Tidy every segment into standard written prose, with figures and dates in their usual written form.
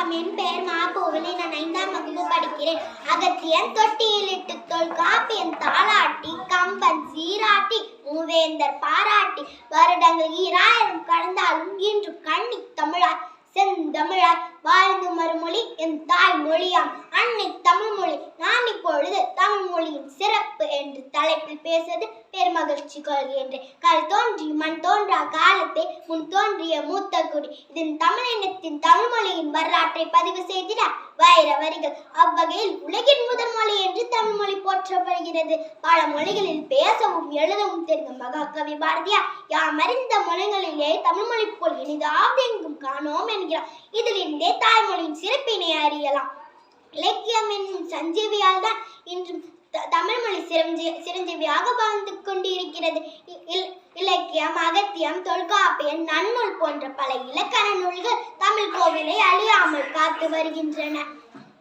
வணக்கம். என் பெயர் மாபோவிலை. நான் 5ஆம் வகுப்பு படிக்கிறேன். அகத்தியன் தொட்டியிலிட்டு தொல்காப்பியன் தாளாட்டி கம்பன் சீராட்டி மூவேந்தர் பாராட்டி வருடங்கள் 2000 கடந்தாலும் இன்று கண்ணி தமிழார் செந்தமிழார் வாழ்ந்து மறுமொழி என் தாய் மொழியாம் அன்னை தமிழ் மொழி. நான் இப்பொழுது தமிழ் மொழியின் சிறப்பு என்று தலைப்பில் பேசுவது பெருமகிழ்ச்சி கொள்கின்றேன். கல் தோன்றி மண் தோன்றா காலத்தை முன் தோன்றிய மூத்த குடி இதன் தமிழினத்தின் தமிழ் மொழியின் வரலாற்றை பதிவு செய்திட வைர வரிகள். அவ்வகையில் உலகின் முதல் மொழி என்று தமிழ் மொழி போற்றப்படுகிறது. பல மொழிகளில் பேசவும் எழுதவும் தெரிந்த மகாகவி பாரதியார் யாமறிந்த மொழிகளிலே தமிழ் மொழி போல் இனிதாவது எங்கும் காணோம் என்கிறார். இதிலிருந்தே தாய்மொழியின் சிறப்பினை அறியலாம். இலக்கியம் என்னும் சஞ்சீவியால் தான் இன்றும் தமிழ் மொழி சிரஞ்சீவியாக வாழ்ந்து கொண்டிருக்கிறது. இலக்கியம், அகத்தியம், தொல்காப்பியம், நன்னூல் போன்ற பல இலக்கண நூல்கள் தமிழ் கோவிலை அழியாமல் காத்து வருகின்றன.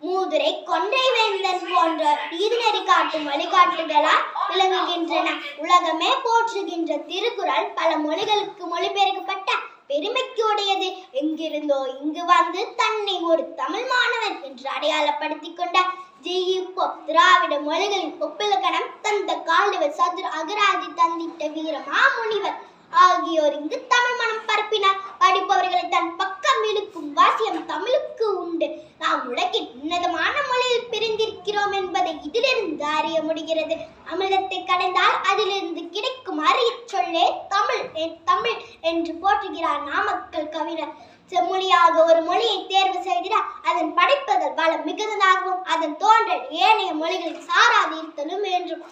மூதுரை, கொன்றை வேந்தன் போன்ற நீதிநெறி காட்டும் வழிகாட்டுகளால் விளங்குகின்றன. உலகமே போற்றுகின்ற திருக்குறள் பல மொழிகளுக்கு மொழிபெயர்க்கப்பட்ட பெருமைக்கு உடையது. எங்கிருந்தோ இங்கு வந்து தன்னை ஒரு தமிழ் மாணவன் என்று அடையாளப்படுத்திக் கொண்ட ஜி.யு.போ திராவிட மொழிகளின் ஒப்பிலக்கணம் தந்த கால்டுவெல், சதுர அகராதி தந்திட்ட வீரமா முனிவர் ஆகியோர் இங்கு தமிழ் மனம் பரப்பினார். படிப்பவர்களை தன் பக்கம் இழுக்கும் வாசியம் தமிழுக்கு உண்டு. நாம் உலகின் உன்னதமான மொழியில் பிரிந்திருக்கிறோம் என்பதை இதிலிருந்து அறிய முடிகிறது. அமிர்தத்தை கடைந்தால் அதிலிருந்து கிடைக்கும் அரிய சொல்லே தமிழ் தமிழ் என்று போற்றுகிறார் நாமக்கல் கவிஞர். செம்மொழியாக ஒரு மொழியை தேர்வு செய்தால் அதன் படைப்புகள் வளம் மிகுந்ததாகவும் அதன் தோன்றல் ஏனைய மொழிகளில் சாராது இருத்தலும் என்றும்.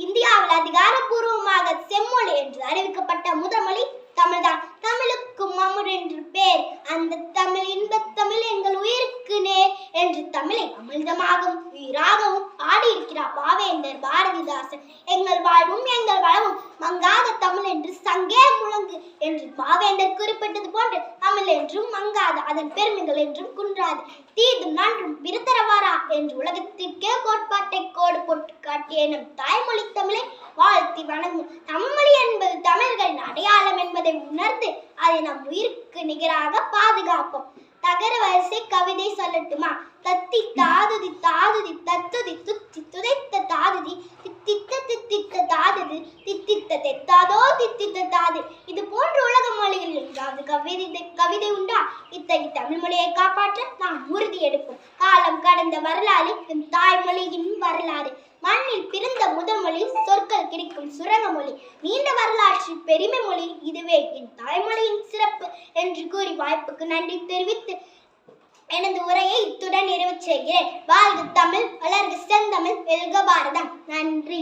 இந்தியாவில் அதிகாரப்பூர்வமாக செம்மொழி என்று அறிவிக்கப்பட்ட முதல் மொழி தமிழ்தான். தமிழுக்கு மமுர் என்று பேர். அந்த தமிழ் இன்பத் தமிழ் எங்கள் உயிருக்கு நேர் என்று தமிழை அமிர்தமாகவும் உயிராகவும் பாடியிருக்கிறார் பாவேந்தர் பாரதிதாசன். எங்கள் வாழ்வும் எங்கள் வளமும் மங்காத தமிழ் என்று சங்கே முழங்கு என்று பாவேந்தர் குறிப்பிட்டது போன்று தமிழ் என்றும் மங்காத, அதன் பெருமைகள் என்றும் குன்றாது, தீதும் நன்றும் பிறத்தரவாரா என்று உலகத்திற்கே கோட்பாட்டை கோடு போட்டு காட்டிய நம் தாய்மொழி தமிழை வாழ்த்தி வணங்கும். தமிழ்மொழி என்பது தமிழர்களின் அடையாளம் என்பதை உணர்ந்து அதை நம் உயிருக்கு நிகராக பாதுகாப்போம். தகர வரிசை கவிதை சொல்லட்டுமா? தத்தி தாதுதி தாதுதி தத்துதி துத்தி துதைத்த தாதுதி தித்தித்த தித்தித்த தாதுதி தித்தித்த தெத்தாதோ தித்தித்த தாது. இது போன்ற உலக மொழிகளில் எங்காவது கவிதை உண்டா? இத்தகைய தமிழ் மொழியை காப்பாற்ற நாம் உறுதி எடுப்போம். காலம் கடந்த வரலாறு என் தாய்மொழியின் வரலாறு. மண்ணில் பிறந்த முதல் மொழி, சொற்கள் கிடைக்கும் சுரங்க மொழி, நீண்ட வரலாற்றில் பெருமை மொழி, இதுவே என் தாய்மொழியின் சிறப்பு என்று கூறி வாய்ப்புக்கு நன்றி தெரிவித்து எனது உரையை இத்துடன் நிறைவு செய்கிறேன். வாழ்க தமிழ், வளர்க செந்தமிழ், வெல்க பாரதம். நன்றி.